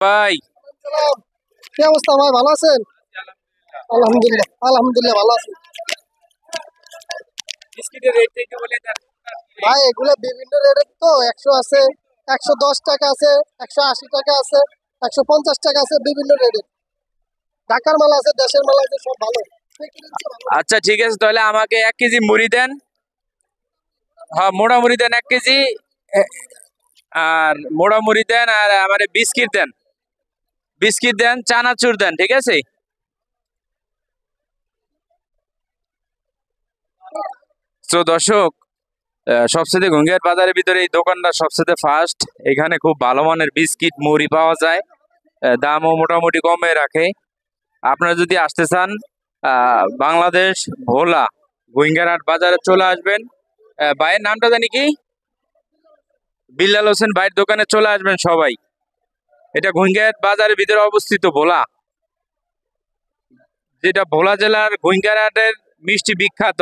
ভাই। কি অবস্থা ভাই, ভালো আছেন? আলহামদুলিল্লাহ আলহামদুলিল্লাহ ভালো আছি বিস্কিটের রেটটা একটু বলে দেন ভাই। এগুলো বিভিন্ন রেটের তো, 100 আছে, 110 টাকা আছে, 180 টাকা আছে, 150 টাকা আছে, বিভিন্ন রেটের। ঢাকার মাল আছে, দেশের মাল আছে, সব ভালো। আচ্ছা ঠিক আছে, তাহলে আমাকে 1 কেজি মুড়ি দেন। হ্যাঁ, মোড়া মুড়ি দেন 1 কেজি। আর মোড়া মুড়ি দেন, আর আমার বিস্কিট দেন। বিস্কিট দেন, চানাচুর দেন, ঠিক আছে। তো দর্শক, সবচেয়ে ঘুঙ্গিয়ার বাজারের ভিতরে এই দোকানটা সবচেয়ে ফার্স্ট। এখানে খুব ভালো মানের বিস্কিট মুড়ি পাওয়া যায়, দামও মোটামুটি কমে রাখে। আপনারা যদি আসতে চান বাংলাদেশ ভোলা গোয়িঙ্গারহাট বাজারে চলে আসবেন। ভাইয়ের নামটা জানি কি? বিল্লাল হোসেন ভাইয়ের দোকানে চলে আসবেন সবাই। এটা গোয়িঙ্গারহাট বাজারের ভিতরে অবস্থিত ভোলা, যেটা ভোলা জেলার গোয়িঙ্গারহাটের মিষ্টি বিখ্যাত।